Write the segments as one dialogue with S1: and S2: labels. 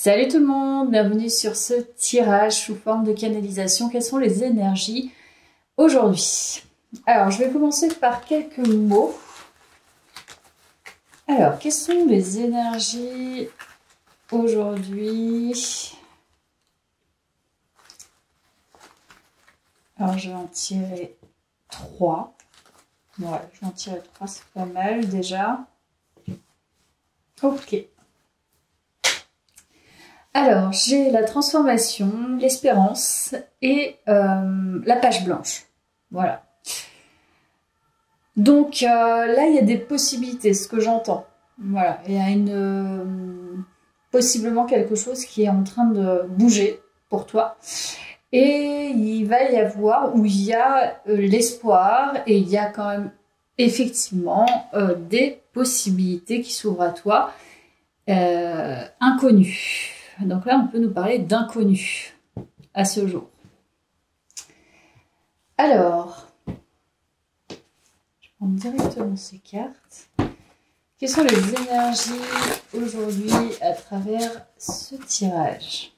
S1: Salut tout le monde, bienvenue sur ce tirage sous forme de canalisation. Quelles sont les énergies aujourd'hui? Alors, je vais commencer par quelques mots. Alors, quelles sont les énergies aujourd'hui? Alors, je vais en tirer 3. Ouais, je vais en tirer 3, c'est pas mal déjà. Ok. Alors, j'ai la transformation, l'espérance et la page blanche. Voilà. Donc là, il y a des possibilités, ce que j'entends. Voilà, il y a possiblement quelque chose qui est en train de bouger pour toi. Et il va y avoir, où il y a l'espoir et il y a quand même effectivement des possibilités qui s'ouvrent à toi, inconnues. Donc là, on peut nous parler d'inconnu à ce jour. Alors, je prends directement ces cartes. Quelles sont les énergies aujourd'hui à travers ce tirage?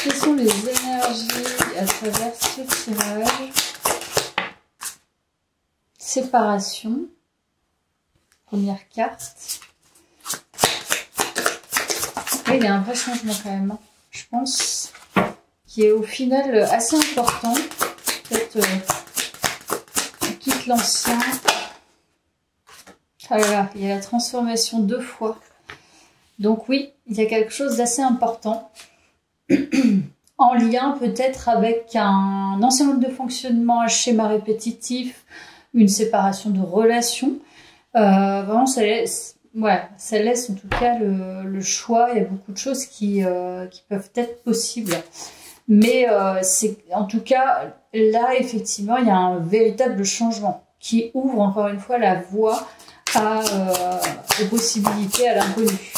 S1: Quelles sont les énergies à travers ce tirage? Séparation, première carte. Et il y a un vrai changement quand même, hein. Je pense, qui est au final assez important. Peut-être tu quittes l'ancien. Ah là là, il y a la transformation 2 fois. Donc oui, il y a quelque chose d'assez important. En lien peut-être avec un ancien mode de fonctionnement, un schéma répétitif, une séparation de relations. Vraiment, ça laisse en tout cas le choix. Il y a beaucoup de choses qui peuvent être possibles. Mais c'est en tout cas, là, effectivement, il y a un véritable changement qui ouvre encore une fois la voie aux possibilités, à l'inconnu.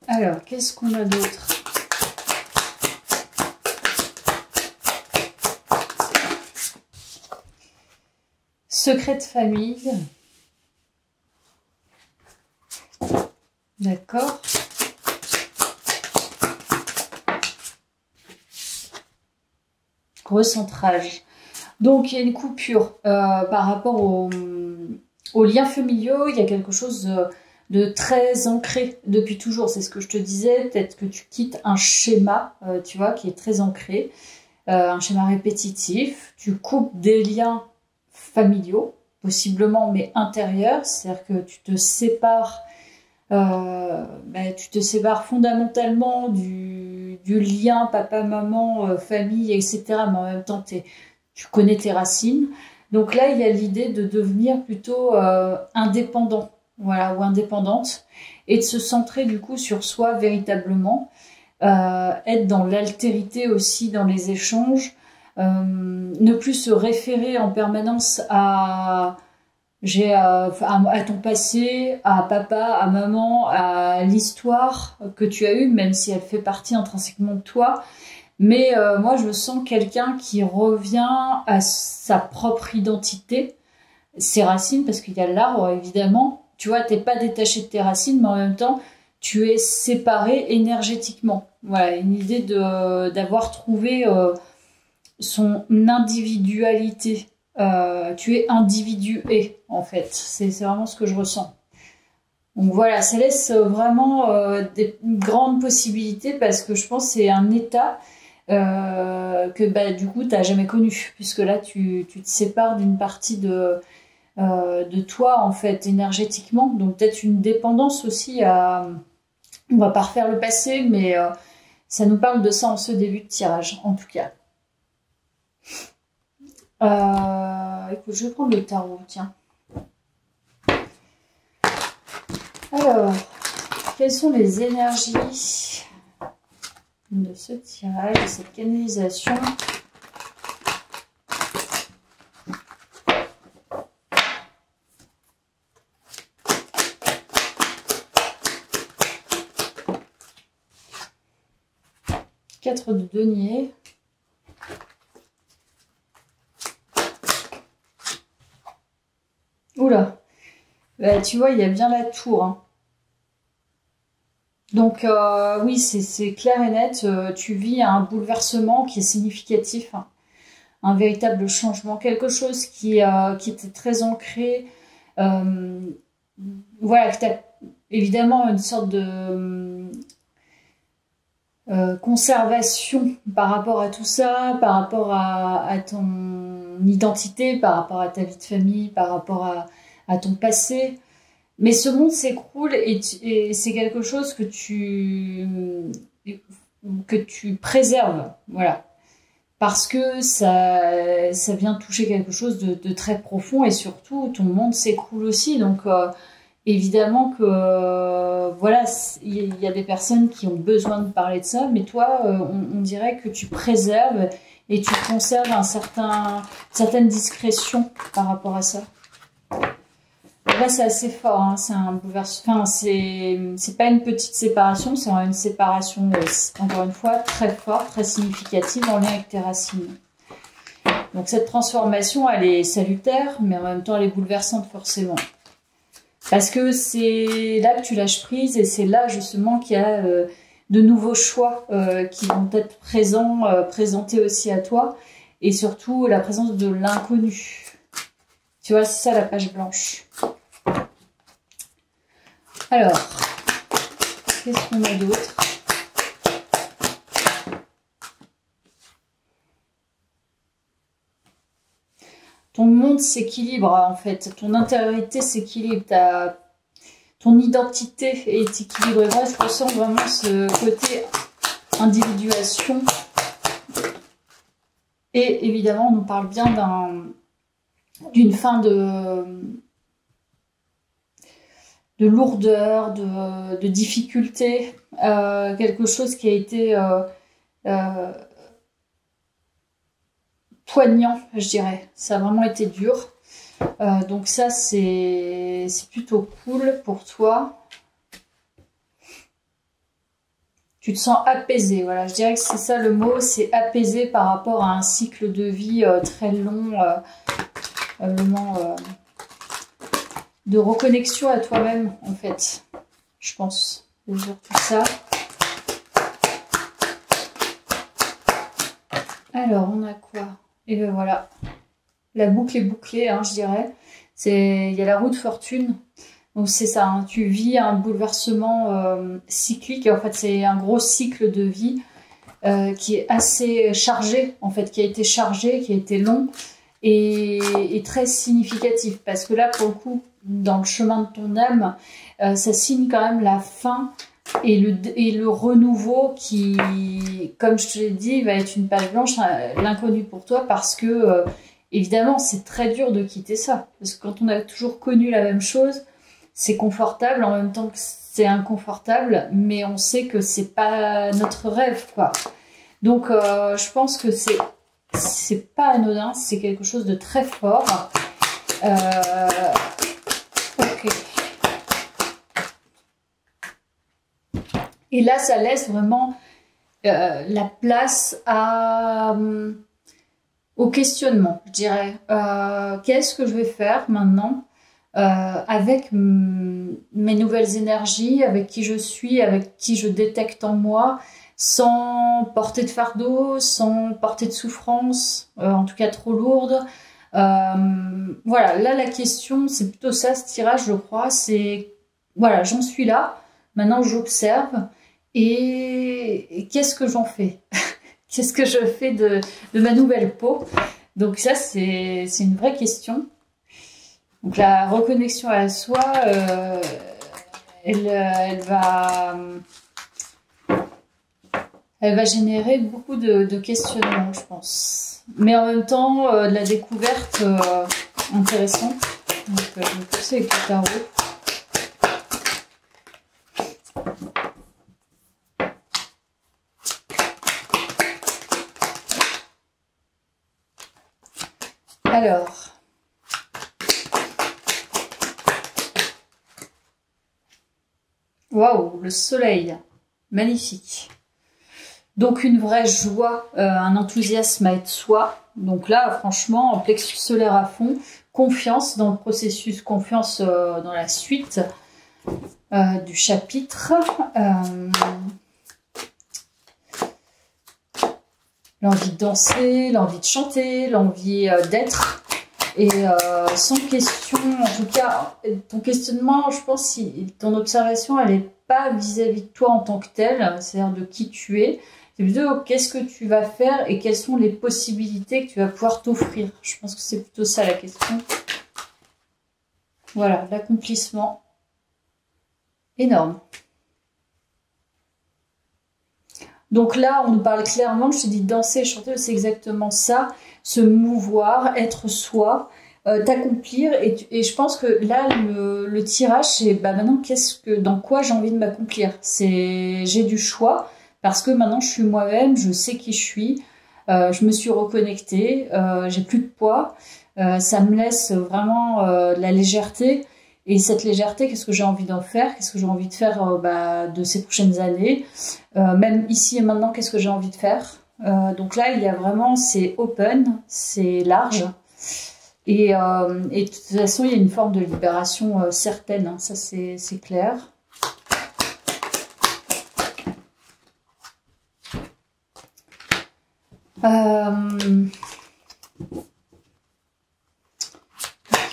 S1: Alors, qu'est-ce qu'on a d'autre? Secret de famille. D'accord. Recentrage. Donc, il y a une coupure par rapport aux liens familiaux. Il y a quelque chose de très ancré depuis toujours. C'est ce que je te disais. Peut-être que tu quittes un schéma, tu vois, qui est très ancré. Un schéma répétitif. Tu coupes des liens familiaux, possiblement, mais intérieurs. C'est-à-dire que tu te sépares fondamentalement du lien papa-maman, famille, etc. Mais en même temps, tu connais tes racines. Donc là, il y a l'idée de devenir plutôt indépendant, voilà, ou indépendante, et de se centrer du coup sur soi véritablement, être dans l'altérité aussi dans les échanges, ne plus se référer en permanence à ton passé, à papa, à maman, à l'histoire que tu as eue, même si elle fait partie intrinsèquement de toi. Mais moi, je me sens quelqu'un qui revient à sa propre identité, ses racines, parce qu'il y a l'arbre, évidemment. Tu vois, t'es pas détaché de tes racines, mais en même temps, tu es séparé énergétiquement. Voilà, une idée d'avoir trouvé son individualité. Tu es individué, en fait. C'est vraiment ce que je ressens. Donc voilà, ça laisse vraiment des grandes possibilités, parce que je pense que c'est un état que du coup tu n'as jamais connu, puisque là tu te sépares d'une partie de toi, en fait, énergétiquement. Donc peut-être une dépendance aussi on va pas refaire le passé, mais ça nous parle de ça en ce début de tirage, en tout cas. Écoute, je vais prendre le tarot, tiens. Alors, quelles sont les énergies de ce tirage, de cette canalisation? 4 de denier. Oula, bah, tu vois, il y a bien la tour. Hein. Donc oui, c'est clair et net. Tu vis un bouleversement qui est significatif, hein. Un véritable changement, quelque chose qui était très ancré. Voilà, que tu as évidemment une sorte de conservation par rapport à tout ça, par rapport à ton identité, par rapport à ta vie de famille, par rapport à ton passé. Mais ce monde s'écroule et c'est quelque chose que tu préserves, voilà. Parce que ça vient toucher quelque chose de très profond et surtout ton monde s'écroule aussi. Donc évidemment que voilà, il y a des personnes qui ont besoin de parler de ça, mais toi, on dirait que tu préserves et tu conserves certaine discrétion par rapport à ça. Là, c'est assez fort, hein. C'est un bouleversement. Enfin, c'est pas une petite séparation, c'est une séparation, encore une fois, très forte, très significative en lien avec tes racines. Donc cette transformation, elle est salutaire, mais en même temps, elle est bouleversante forcément. Parce que c'est là que tu lâches prise et c'est là justement qu'il y a de nouveaux choix qui vont être présentés aussi à toi. Et surtout, la présence de l'inconnu. Tu vois, c'est ça la page blanche. Alors, qu'est-ce qu'on a d'autre? Ton monde s'équilibre en fait, ton intériorité s'équilibre, ton identité est équilibrée. Moi, je ressens vraiment ce côté individuation. Et évidemment, on nous parle bien d'une fin de lourdeur, de difficulté, quelque chose qui a été poignant, je dirais. Ça a vraiment été dur. Donc ça, c'est plutôt cool pour toi. Tu te sens apaisé, voilà. Je dirais que c'est ça le mot, c'est apaisé par rapport à un cycle de vie très long, vraiment de reconnexion à toi-même, en fait. Je pense. C'est surtout ça. Alors, on a quoi? Et ben voilà. La boucle est bouclée, hein, je dirais. Il y a la roue de fortune. Donc c'est ça, hein, tu vis un bouleversement cyclique. En fait, c'est un gros cycle de vie qui est assez chargé, en fait, qui a été chargé, qui a été long et très significatif. Parce que là, pour le coup, dans le chemin de ton âme, ça signe quand même la fin et le renouveau qui, comme je te l'ai dit, va être une page blanche, l'inconnu pour toi, parce que évidemment, c'est très dur de quitter ça. Parce que quand on a toujours connu la même chose, c'est confortable en même temps que c'est inconfortable, mais on sait que c'est pas notre rêve, quoi. Donc, je pense que c'est pas anodin, c'est quelque chose de très fort. Ok. Et là, ça laisse vraiment la place au questionnement, je dirais. Qu'est-ce que je vais faire maintenant avec mes nouvelles énergies, avec qui je suis, avec qui je détecte en moi, sans porter de fardeau, sans porter de souffrance, en tout cas trop lourde. Voilà, là la question, c'est plutôt ça, ce tirage, je crois, c'est, voilà, j'en suis là, maintenant j'observe, et qu'est-ce que j'en fais? Qu'est-ce que je fais de ma nouvelle peau? Donc ça, c'est une vraie question. Donc la reconnexion à soi, elle va générer beaucoup de questionnements, je pense. Mais en même temps, de la découverte intéressante. Donc je vais pousser avec le tarot. Alors, waouh, le soleil, magnifique. Donc une vraie joie, un enthousiasme à être soi. Donc là, franchement, en plexus solaire à fond, confiance dans le processus, confiance dans la suite du chapitre. L'envie de danser, l'envie de chanter, l'envie d'être. Et sans question, en tout cas, ton questionnement, je pense, si ton observation, elle n'est pas vis-à-vis de toi en tant que telle, c'est-à-dire de qui tu es, c'est plutôt qu'est-ce que tu vas faire et quelles sont les possibilités que tu vas pouvoir t'offrir. Je pense que c'est plutôt ça la question. Voilà, l'accomplissement. Énorme. Donc là, on nous parle clairement, je te dis danser, chanter, c'est exactement ça, se mouvoir, être soi, t'accomplir. Et je pense que là, le tirage, c'est bah, maintenant, dans quoi j'ai envie de m'accomplir. J'ai du choix, parce que maintenant, je suis moi-même, je sais qui je suis, je me suis reconnectée, j'ai plus de poids, ça me laisse vraiment de la légèreté. Et cette légèreté, qu'est-ce que j'ai envie d'en faire? Qu'est-ce que j'ai envie de faire de ces prochaines années? Même ici et maintenant, qu'est-ce que j'ai envie de faire? Donc là, il y a vraiment, c'est open, c'est large. Et de toute façon, il y a une forme de libération certaine, hein, ça c'est clair. Ok,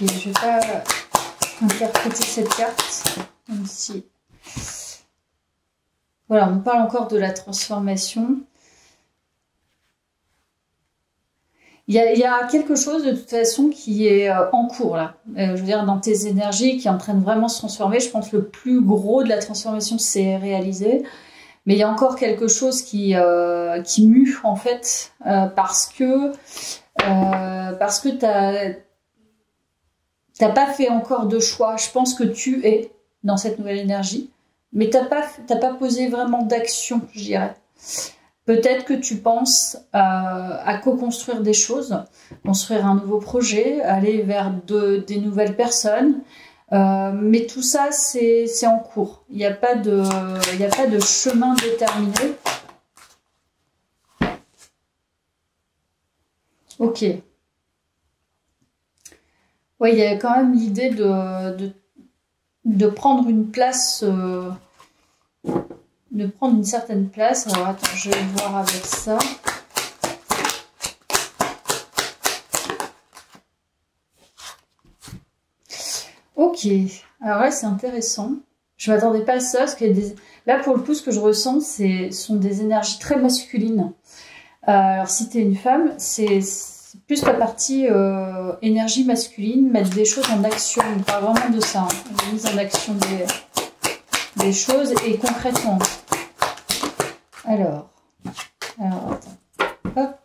S1: je vais pas interpréter cette carte, même si... Voilà, on parle encore de la transformation. Il y a quelque chose de toute façon qui est en cours là. Je veux dire, dans tes énergies, qui est en train de vraiment se transformer. Je pense que le plus gros de la transformation s'est réalisé. Mais il y a encore quelque chose qui mue en fait, parce que t'as pas fait encore de choix. Je pense que tu es dans cette nouvelle énergie, mais t'as pas posé vraiment d'action, je dirais. Peut-être que tu penses à co-construire des choses, construire un nouveau projet, aller vers des nouvelles personnes, mais tout ça c'est en cours. Il n'y a pas de chemin déterminé. Ok. Oui, il y a quand même l'idée de prendre une place, de prendre une certaine place. Alors attends, je vais voir avec ça. Ok, alors là c'est intéressant. Je m'attendais pas à ça parce que là pour le coup ce que je ressens sont des énergies très masculines. Alors si tu es une femme, c'est plus la partie énergie masculine, mettre des choses en action. On parle vraiment de ça, hein. La mise en action des choses et concrètement. Alors attends. Hop.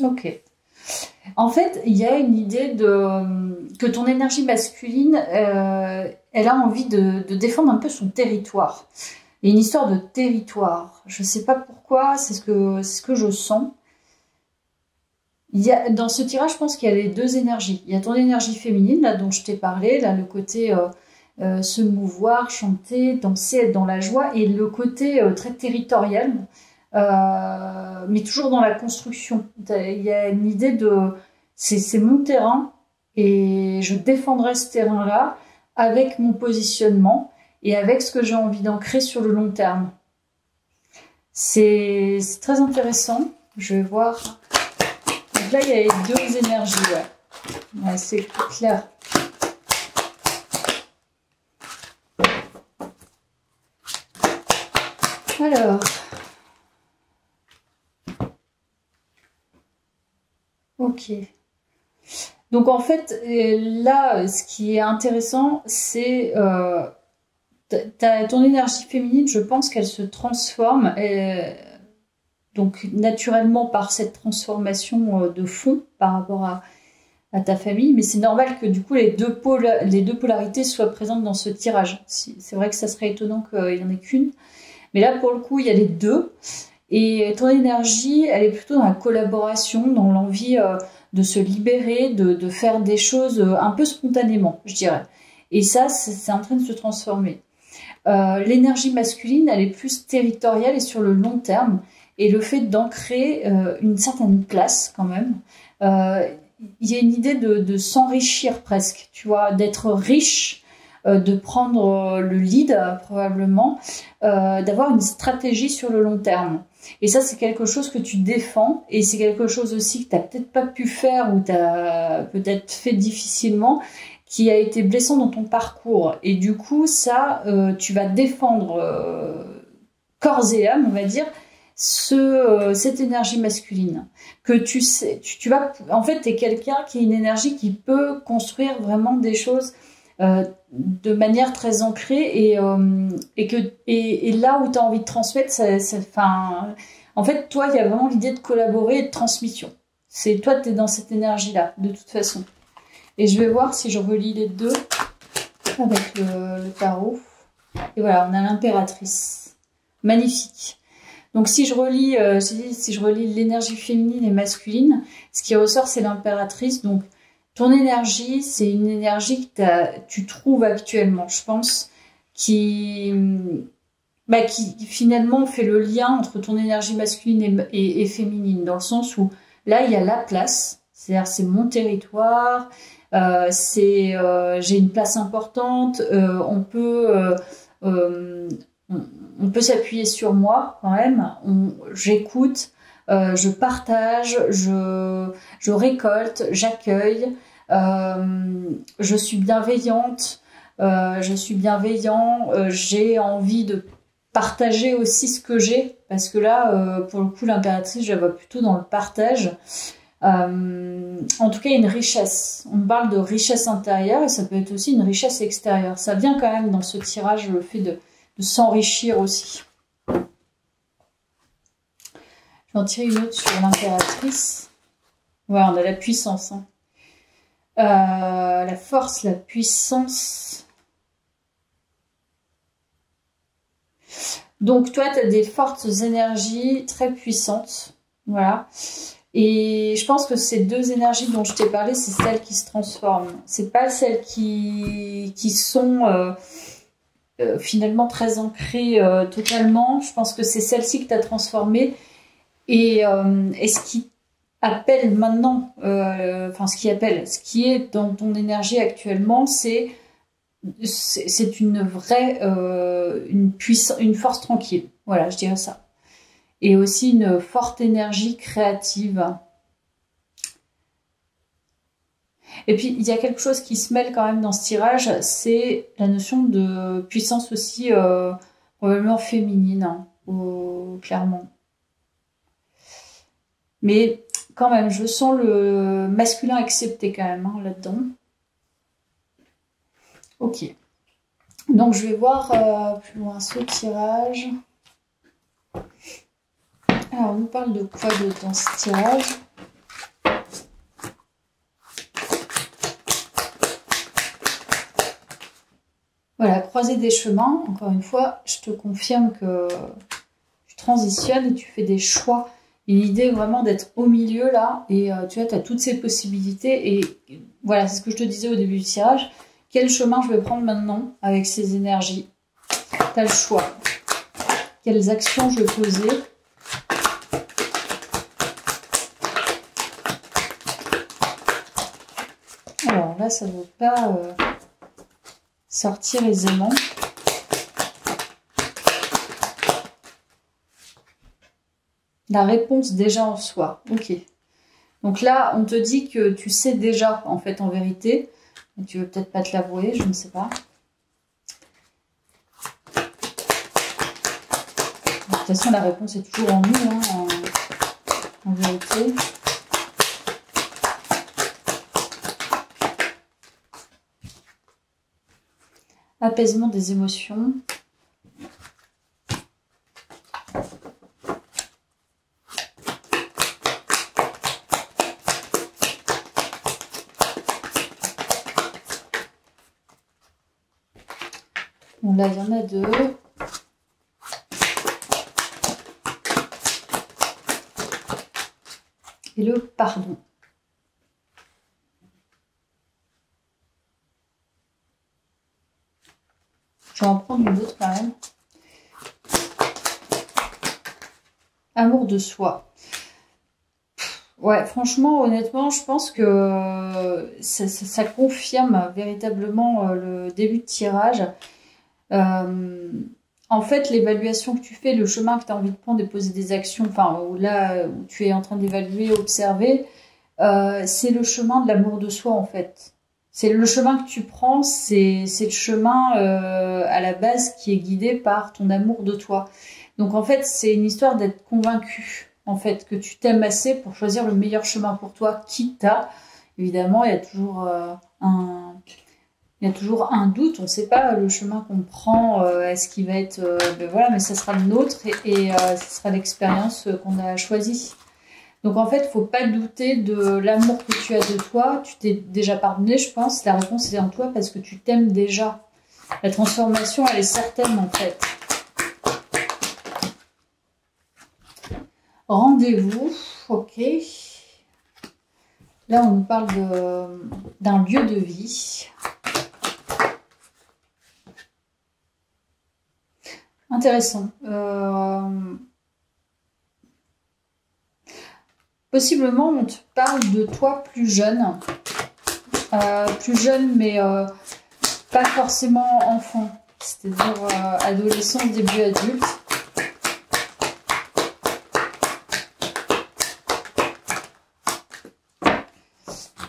S1: Ok. En fait, il y a une idée que ton énergie masculine, elle a envie de défendre un peu son territoire. Il y a une histoire de territoire. Je ne sais pas pourquoi, c'est ce que je sens. Dans ce tirage, je pense qu'il y a les deux énergies. Il y a ton énergie féminine, là, dont je t'ai parlé, là, le côté se mouvoir, chanter, danser, être dans la joie, et le côté très territorial, mais toujours dans la construction. Il y a une idée c'est mon terrain, et je défendrai ce terrain-là avec mon positionnement, et avec ce que j'ai envie d'ancrer sur le long terme. C'est très intéressant. Je vais voir... Donc là, il y a les deux énergies, ouais c'est clair. Alors, ok. Donc en fait, là, ce qui est intéressant, c'est ton énergie féminine, je pense qu'elle se transforme. Donc naturellement par cette transformation de fond par rapport à ta famille, mais c'est normal que du coup les deux polarités soient présentes dans ce tirage. C'est vrai que ça serait étonnant qu'il n'y en ait qu'une, mais là pour le coup il y a les deux, Et ton énergie, elle est plutôt dans la collaboration, dans l'envie de se libérer, de faire des choses un peu spontanément, je dirais. Et ça, c'est en train de se transformer. L'énergie masculine, elle est plus territoriale et sur le long terme. Et le fait d'ancrer une certaine place quand même, il y a une idée de s'enrichir presque, tu vois, d'être riche, de prendre le lead probablement, d'avoir une stratégie sur le long terme. Et ça, c'est quelque chose que tu défends et c'est quelque chose aussi que tu n'as peut-être pas pu faire ou tu as peut-être fait difficilement, qui a été blessant dans ton parcours. Et du coup, ça, tu vas défendre corps et âme, on va dire, cette énergie masculine. Que tu sais, tu vas, en fait, tu es quelqu'un qui a une énergie qui peut construire vraiment des choses de manière très ancrée et là où tu as envie de transmettre, en fait, toi, il y a vraiment l'idée de collaborer et de transmission. C'est toi, tu es dans cette énergie-là, de toute façon. Et je vais voir si je relis les deux avec le tarot. Et voilà, on a l'impératrice. Magnifique. Donc si je relis l'énergie féminine et masculine, ce qui ressort, c'est l'impératrice. Donc ton énergie, c'est une énergie que tu trouves actuellement, je pense, qui finalement fait le lien entre ton énergie masculine et féminine, dans le sens où là, il y a la place, c'est-à-dire c'est mon territoire, j'ai une place importante, on peut s'appuyer sur moi quand même, j'écoute, je partage, je récolte, j'accueille, je suis bienveillante, j'ai envie de partager aussi ce que j'ai, parce que là, pour le coup, l'impératrice, je la vois plutôt dans le partage. En tout cas, une richesse. On parle de richesse intérieure et ça peut être aussi une richesse extérieure. Ça vient quand même dans ce tirage, le fait de s'enrichir aussi. Je vais en tirer une autre sur l'impératrice. Ouais, on a la puissance. Hein. La force, la puissance. Donc toi, tu as des fortes énergies très puissantes. Voilà. Et je pense que ces deux énergies dont je t'ai parlé, c'est celles qui se transforment. C'est pas celles qui sont finalement très ancrées totalement. Je pense que c'est celle-ci que tu as transformée. Et ce qui appelle maintenant, ce qui est dans ton énergie actuellement, c'est une vraie, une force tranquille. Voilà, je dirais ça. Et aussi une forte énergie créative. Et puis, il y a quelque chose qui se mêle quand même dans ce tirage, c'est la notion de puissance aussi probablement féminine, hein, clairement. Mais quand même, je sens le masculin accepté quand même hein, là-dedans. Ok. Donc, je vais voir plus loin ce tirage. Alors, on nous parle de quoi dans ce tirage? Voilà, croiser des chemins. Encore une fois, je te confirme que tu transitionnes et tu fais des choix. Une idée vraiment d'être au milieu là. Et tu vois, tu as toutes ces possibilités. Et voilà, c'est ce que je te disais au début du tirage. Quel chemin je vais prendre maintenant avec ces énergies? Tu as le choix. Quelles actions je vais poser? Alors là, ça ne veut pas sortir aisément. La réponse déjà en soi. Ok. Donc là, on te dit que tu sais déjà, en fait, en vérité. Mais tu veux peut-être pas te l'avouer, je ne sais pas. De toute façon, la réponse est toujours en nous, hein, en vérité. Apaisement des émotions. Bon, là, il y en a deux. et le pardon. Je vais en prendre une autre quand même. Amour de soi. Ouais, franchement, honnêtement, je pense que ça confirme véritablement le début de tirage. En fait, l'évaluation que tu fais, le chemin que tu as envie de prendre et poser des actions, enfin, là où tu es en train d'évaluer, observer, c'est le chemin de l'amour de soi, en fait. C'est le chemin que tu prends, c'est le chemin à la base qui est guidé par ton amour de toi. Donc, en fait, c'est une histoire d'être convaincu, en fait, que tu t'aimes assez pour choisir le meilleur chemin pour toi, quitte à, évidemment, il y a toujours il y a toujours un doute, on ne sait pas le chemin qu'on prend, est-ce qu'il va être... ben voilà, mais ça sera le nôtre et ce sera l'expérience qu'on a choisie. Donc en fait, il ne faut pas douter de l'amour que tu as de toi. Tu t'es déjà pardonné, je pense. La réponse est en toi parce que tu t'aimes déjà. La transformation, elle est certaine en fait. Rendez-vous, ok. Là, on nous parle d'un lieu de vie. Intéressant. Possiblement, on te parle de toi plus jeune. Mais pas forcément enfant. C'est-à-dire adolescent, début adulte.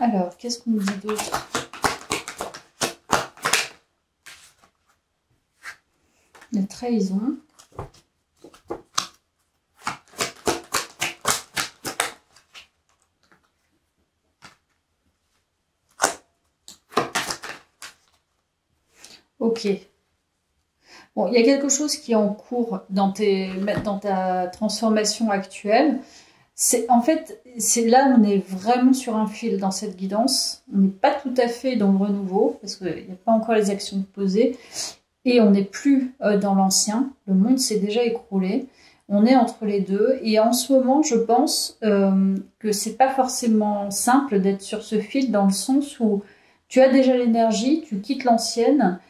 S1: Alors, qu'est-ce qu'on nous dit d'autre? La trahison. Ok. Bon, il y a quelque chose qui est en cours dans ta transformation actuelle. En fait, c'est là, on est vraiment sur un fil dans cette guidance. On n'est pas tout à fait dans le renouveau, parce qu'il n'y a pas encore les actions posées. Et on n'est plus dans l'ancien. Le monde s'est déjà écroulé. On est entre les deux. Et en ce moment, je pense que c'est pas forcément simple d'être sur ce fil, dans le sens où tu as déjà l'énergie, tu quittes l'ancienne,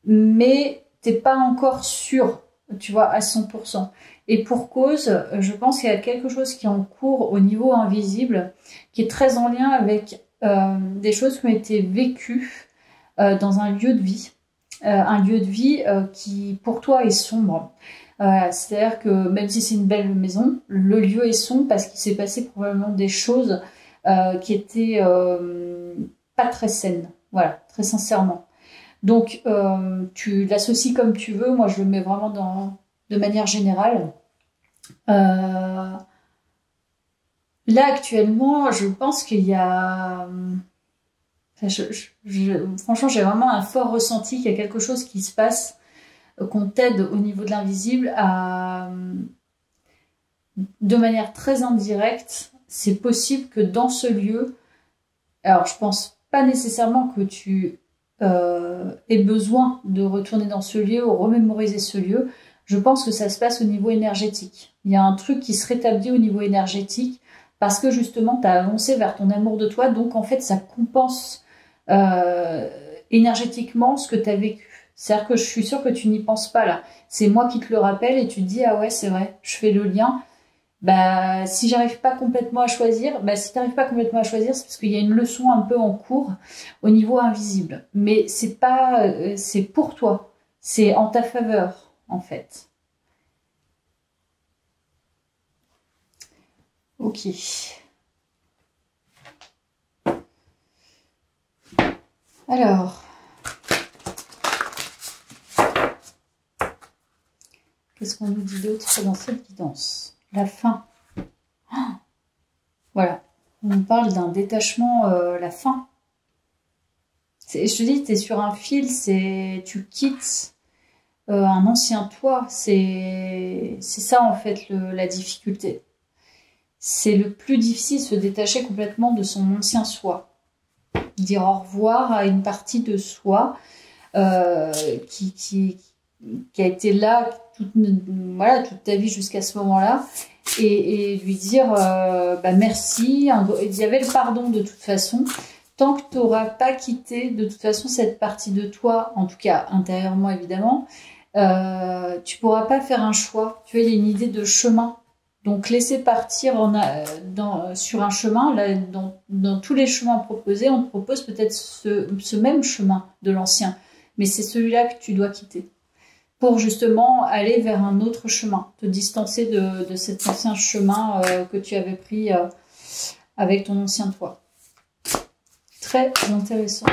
S1: mais t'es pas encore sûr, tu vois, à 100%. Et pour cause, je pense qu'il y a quelque chose qui est en cours au niveau invisible, qui est très en lien avec des choses qui ont été vécues dans un lieu de vie. Un lieu de vie qui, pour toi, est sombre. C'est-à-dire que même si c'est une belle maison, le lieu est sombre parce qu'il s'est passé probablement des choses qui étaient pas très saines. Voilà, très sincèrement. Donc, tu l'associes comme tu veux. Moi, je le mets vraiment de manière générale. Là, actuellement, je pense qu'il y a... franchement, j'ai vraiment un fort ressenti qu'il y a quelque chose qui se passe, qu'on t'aide au niveau de l'invisible de manière très indirecte. C'est possible que dans ce lieu, alors je pense pas nécessairement que tu aies besoin de retourner dans ce lieu ou remémoriser ce lieu. Je pense que ça se passe au niveau énergétique. Il y a un truc qui se rétablit au niveau énergétique parce que justement, tu as avancé vers ton amour de toi. Donc, en fait, ça compense énergétiquement ce que tu as vécu. C'est-à-dire que je suis sûre que tu n'y penses pas là. C'est moi qui te le rappelle et tu te dis, ah ouais, c'est vrai, je fais le lien. Bah, si j'arrive pas complètement à choisir, si tu n'arrives pas complètement à choisir, c'est parce qu'il y a une leçon un peu en cours au niveau invisible. Mais c'est pas, c'est pour toi. C'est en ta faveur, en fait. Ok. Alors, qu'est-ce qu'on nous dit d'autre dans cette guidance? La fin. Oh, voilà. On nous parle d'un détachement, la fin. Je te dis, tu es sur un fil, tu quittes un ancien toi. C'est ça, en fait, la difficulté. C'est le plus difficile, se détacher complètement de son ancien soi. Dire au revoir à une partie de soi qui qui a été là voilà, toute ta vie jusqu'à ce moment-là, et lui dire bah, merci. Il y avait le pardon de toute façon. Tant que tu n'auras pas quitté de toute façon cette partie de toi, en tout cas intérieurement évidemment, tu pourras pas faire un choix. Tu vois, il y a une idée de chemin. Donc laisser partir sur un chemin, là, dans tous les chemins proposés, on te propose peut-être ce même chemin de l'ancien, mais c'est celui-là que tu dois quitter pour justement aller vers un autre chemin, te distancer de cet ancien chemin que tu avais pris avec ton ancien toi. Très intéressant.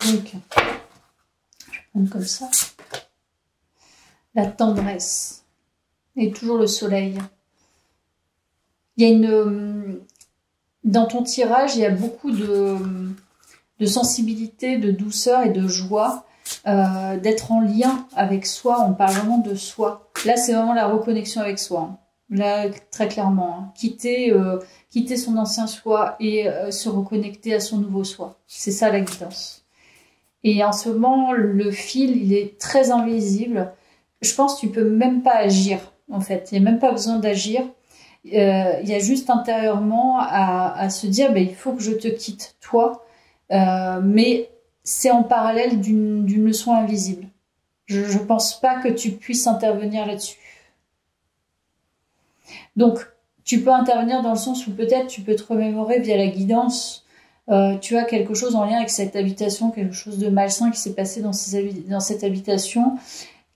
S1: Donc, je vais prendre comme ça. La tendresse. Et toujours le soleil. Il y a dans ton tirage, il y a beaucoup de sensibilité, de douceur et de joie, d'être en lien avec soi. On parle vraiment de soi. Là, c'est vraiment la reconnexion avec soi. Hein. Là, très clairement. Hein. Quitter son ancien soi et se reconnecter à son nouveau soi. C'est ça la guidance. Et en ce moment, le fil, il est très invisible. Je pense que tu peux même pas agir, en fait. Il n'y a même pas besoin d'agir. Il y a juste intérieurement à se dire, il faut que je te quitte, toi. Mais c'est en parallèle d'une leçon invisible. Je pense pas que tu puisses intervenir là-dessus. Donc, tu peux intervenir dans le sens où peut-être tu peux te remémorer via la guidance. Tu as quelque chose en lien avec cette habitation, quelque chose de malsain qui s'est passé dans cette habitation,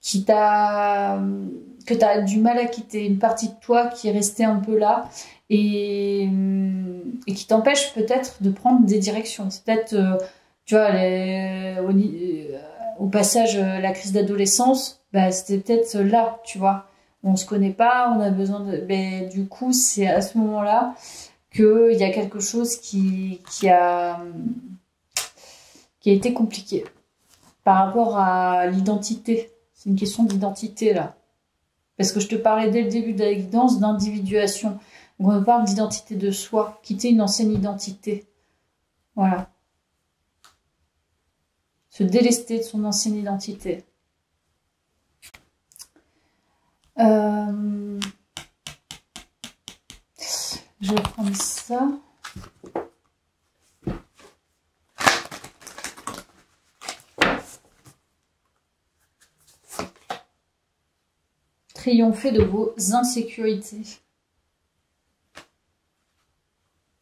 S1: que tu as du mal à quitter, une partie de toi qui est restée un peu là et qui t'empêche peut-être de prendre des directions. C'est peut-être, tu vois, au passage, la crise d'adolescence, c'était peut-être là, tu vois. On se connaît pas, on a besoin de... du coup, c'est à ce moment-là qu'il y a quelque chose qui a été compliqué par rapport à l'identité. C'est une question d'identité, là. Parce que je te parlais dès le début de la guidance d'individuation. Donc on parle d'identité de soi, quitter une ancienne identité. Voilà. Se délester de son ancienne identité. Je vais prendre ça. Triompher de vos insécurités.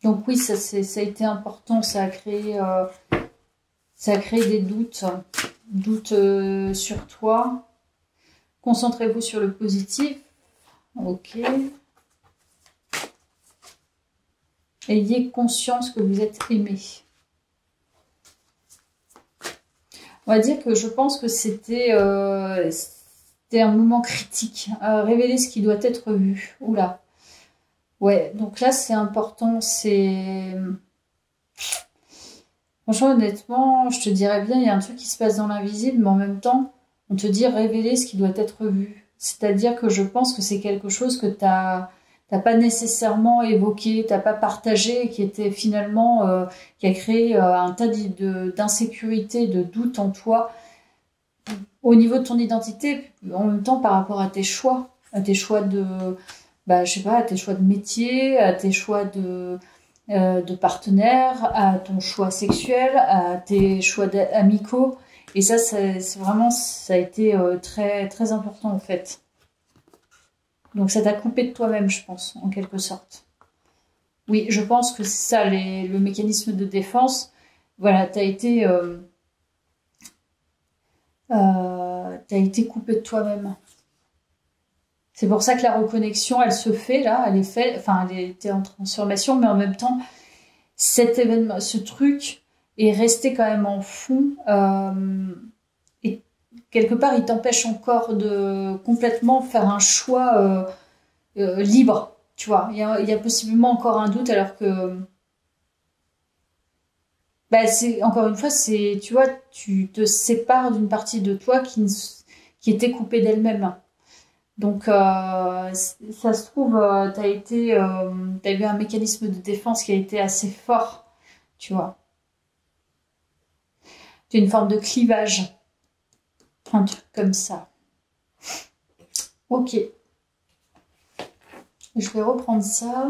S1: Donc oui, ça a été important, ça a créé des doutes sur toi. Concentrez-vous sur le positif. Ok. Ayez conscience que vous êtes aimé. On va dire que je pense que c'était un moment critique. Révéler ce qui doit être vu. Oula. Ouais, donc là c'est important. Franchement, honnêtement, je te dirais bien, il y a un truc qui se passe dans l'invisible, mais en même temps, on te dit révéler ce qui doit être vu. C'est-à-dire que je pense que c'est quelque chose que t'as pas nécessairement évoqué, t'as pas partagé, qui était finalement, qui a créé un tas d'insécurité, de doutes en toi, au niveau de ton identité, en même temps par rapport à tes choix de, je sais pas, à tes choix de métier, à tes choix de partenaire, à ton choix sexuel, à tes choix amicaux. Et ça, c'est vraiment, ça a été très, très important en fait. Donc ça t'a coupé de toi-même, je pense, en quelque sorte. Oui, je pense que c'est ça, le mécanisme de défense. Voilà, t'as été coupé de toi-même. C'est pour ça que la reconnexion, elle se fait là, elle était en transformation, mais en même temps, cet événement, ce truc est resté quand même en fond. Et quelque part, il t'empêche encore de complètement faire un choix libre, tu vois. Il y a possiblement encore un doute, alors que encore une fois, tu vois, tu te sépares d'une partie de toi qui était coupée d'elle-même. Donc, ça se trouve, t'as eu un mécanisme de défense qui a été assez fort, tu vois. Tu as une forme de clivage. Un truc comme ça. Ok. Je vais reprendre ça.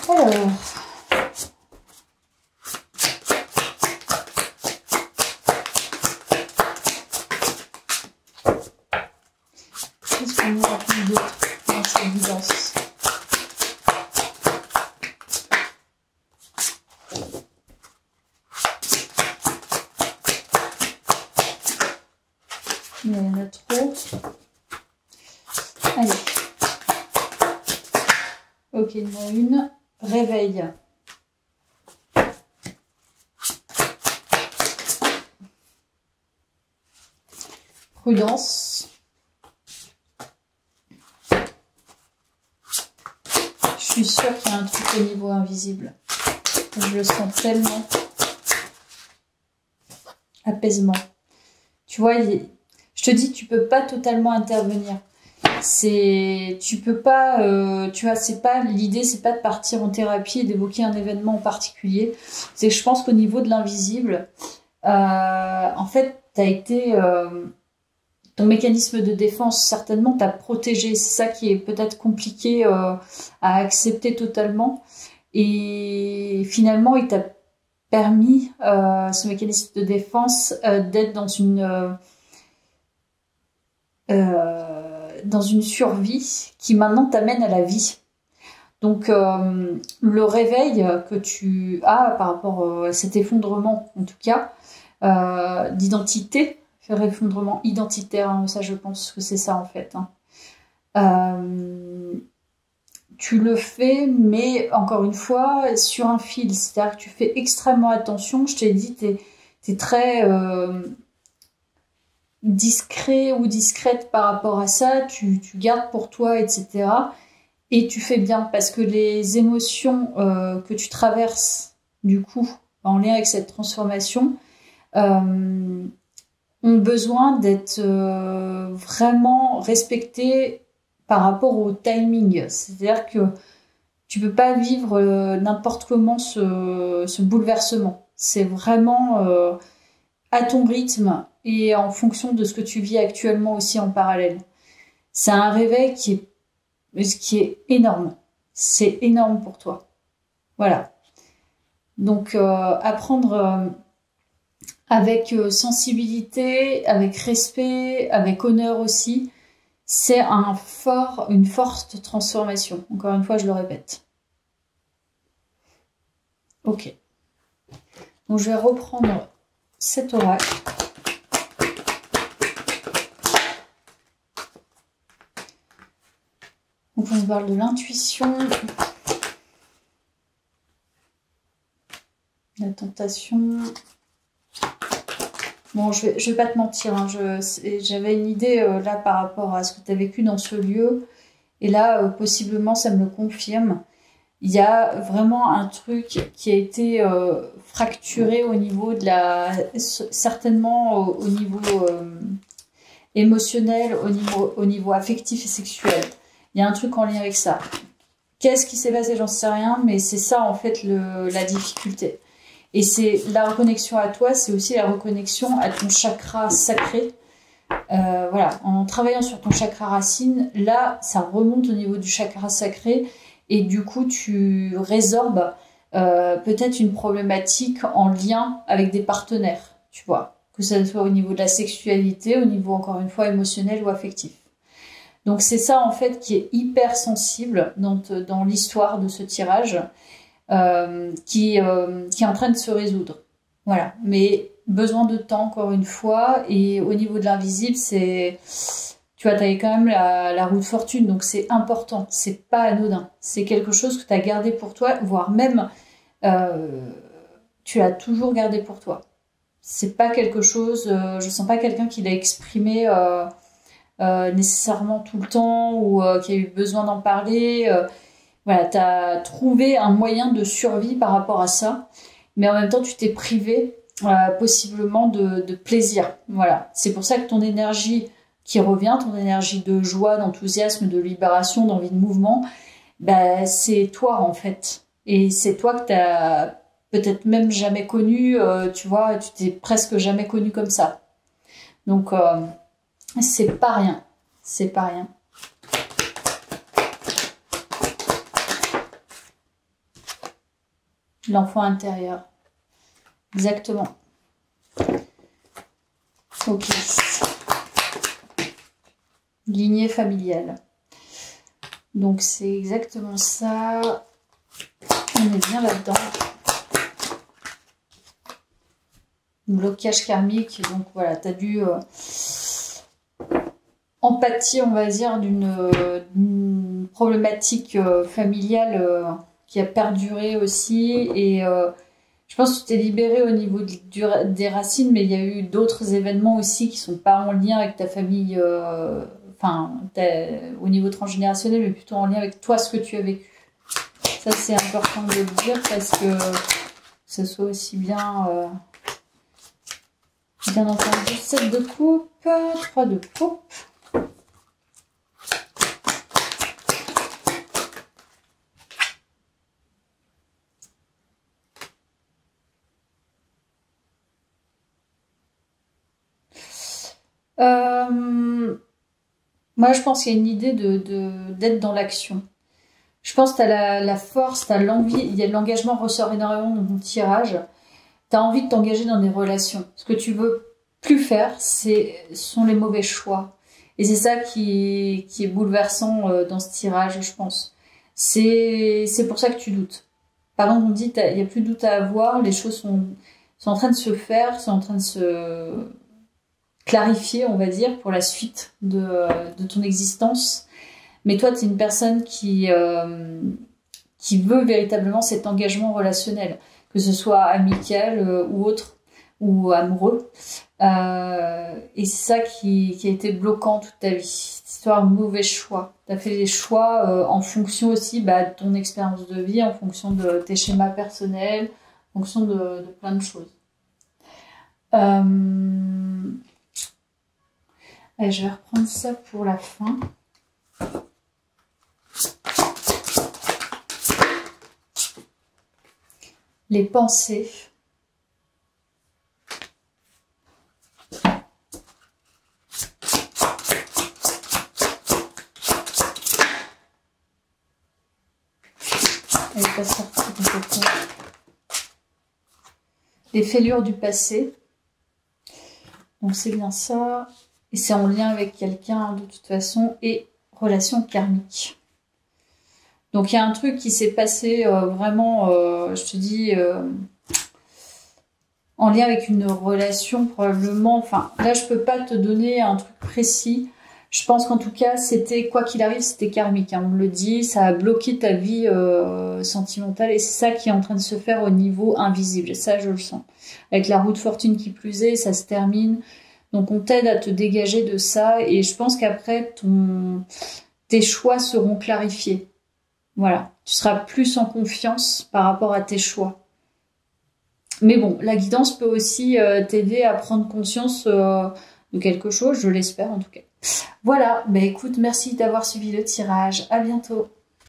S1: Alors. Qu'est-ce qu'on aura plus d'autre dans cette évidence? Il y en a trop. Allez. Ok, il y en a une. Réveil. Prudence. Je suis sûre qu'il y a un truc au niveau invisible. Je le sens tellement. Apaisement. Tu vois, je te dis, tu peux pas totalement intervenir. Tu peux pas, tu vois, l'idée, c'est pas de partir en thérapie et d'évoquer un événement en particulier. C'est que je pense qu'au niveau de l'invisible, en fait, t'as été, ton mécanisme de défense, certainement, t'a protégé. C'est ça qui est peut-être compliqué à accepter totalement. Et finalement, il t'a permis, ce mécanisme de défense, d'être dans une survie qui maintenant t'amène à la vie. Donc le réveil que tu as par rapport à cet effondrement, en tout cas, d'identité, effondrement identitaire, hein, ça je pense que c'est ça en fait. Hein. Tu le fais, mais encore une fois, sur un fil, c'est-à-dire que tu fais extrêmement attention. Je t'ai dit, t'es très discret ou discrète par rapport à ça, tu gardes pour toi, etc. Et tu fais bien, parce que les émotions que tu traverses, du coup, en lien avec cette transformation, ont besoin d'être vraiment respectées par rapport au timing. C'est-à-dire que tu peux pas vivre n'importe comment ce bouleversement. C'est vraiment à ton rythme et en fonction de ce que tu vis actuellement aussi en parallèle. C'est un réveil qui est énorme. C'est énorme pour toi. Voilà. Donc, apprendre avec sensibilité, avec respect, avec honneur aussi, c'est une forte transformation. Encore une fois, je le répète. Ok. Donc, je vais reprendre cet oracle. Donc, on parle de l'intuition, la tentation. Bon, je vais pas te mentir, hein, j'avais une idée là par rapport à ce que tu as vécu dans ce lieu. Et là, possiblement, ça me le confirme. Il y a vraiment un truc qui a été fracturé au niveau de certainement au niveau émotionnel, au niveau affectif et sexuel. Il y a un truc en lien avec ça. Qu'est-ce qui s'est passé? J'en sais rien, mais c'est ça en fait la difficulté. Et c'est la reconnexion à toi, c'est aussi la reconnexion à ton chakra sacré. Voilà, en travaillant sur ton chakra racine, là, ça remonte au niveau du chakra sacré et du coup, tu résorbes peut-être une problématique en lien avec des partenaires, tu vois, que ce soit au niveau de la sexualité, au niveau, encore une fois, émotionnel ou affectif. Donc, c'est ça, en fait, qui est hyper sensible dans l'histoire de ce tirage, qui est en train de se résoudre. Voilà, mais besoin de temps, encore une fois, et au niveau de l'invisible, tu vois, t'avais quand même la roue de fortune, donc c'est important, c'est pas anodin, c'est quelque chose que tu as gardé pour toi, voire même tu l'as toujours gardé pour toi. C'est pas quelque chose, je sens pas quelqu'un qui l'a exprimé nécessairement tout le temps ou qui a eu besoin d'en parler. Voilà, tu as trouvé un moyen de survie par rapport à ça, mais en même temps, tu t'es privé possiblement de plaisir. Voilà, c'est pour ça que ton énergie qui revient, ton énergie de joie, d'enthousiasme, de libération, d'envie de mouvement, bah, c'est toi en fait. Et c'est toi que tu as peut-être même jamais connu, tu vois, tu t'es presque jamais connu comme ça. Donc, c'est pas rien. C'est pas rien. L'enfant intérieur. Exactement. Ok. Lignée familiale. Donc, c'est exactement ça. On est bien là-dedans. Blocage karmique. Donc, voilà, tu as dû empathie, on va dire, d'une problématique familiale qui a perduré aussi. Et je pense que tu t'es libéré au niveau des racines, mais il y a eu d'autres événements aussi qui sont pas en lien avec ta famille, enfin, au niveau transgénérationnel, mais plutôt en lien avec toi, ce que tu as vécu. Ça, c'est important de le dire parce que ce soit aussi bien, bien entendu. 7 de coupe, 3 de coupe. Moi, je pense qu'il y a une idée d'être dans l'action. Je pense que tu as la force, tu as l'envie, il y a l'engagement ressort énormément dans ton tirage. Tu as envie de t'engager dans des relations. Ce que tu veux plus faire, ce sont les mauvais choix. Et c'est ça qui est bouleversant dans ce tirage, je pense. C'est pour ça que tu doutes. Par exemple, on dit il n'y a plus de doute à avoir, les choses sont en train de se faire, sont en train de se clarifier, on va dire, pour la suite de ton existence. Mais toi, tu es une personne qui veut véritablement cet engagement relationnel, que ce soit amical ou autre, ou amoureux. Et c'est ça qui a été bloquant toute ta vie. Cette histoire de mauvais choix. Tu as fait des choix en fonction aussi de ton expérience de vie, en fonction de tes schémas personnels, en fonction de plein de choses. Allez, je vais reprendre ça pour la fin. Les pensées. Elle n'est pas sortie complètement. Les fêlures du passé. Donc c'est bien ça. Et c'est en lien avec quelqu'un de toute façon. Et relation karmique. Donc il y a un truc qui s'est passé vraiment, je te dis, en lien avec une relation probablement. Enfin, là je peux pas te donner un truc précis. Je pense qu'en tout cas, c'était, quoi qu'il arrive, c'était karmique. Hein. On me le dit, ça a bloqué ta vie sentimentale et c'est ça qui est en train de se faire au niveau invisible. Et ça, je le sens. Avec la roue de fortune qui plus est, ça se termine. Donc, on t'aide à te dégager de ça et je pense qu'après, tes choix seront clarifiés. Voilà. Tu seras plus en confiance par rapport à tes choix. Mais bon, la guidance peut aussi t'aider à prendre conscience de quelque chose, je l'espère en tout cas. Voilà, bah écoute, merci d'avoir suivi le tirage. À bientôt.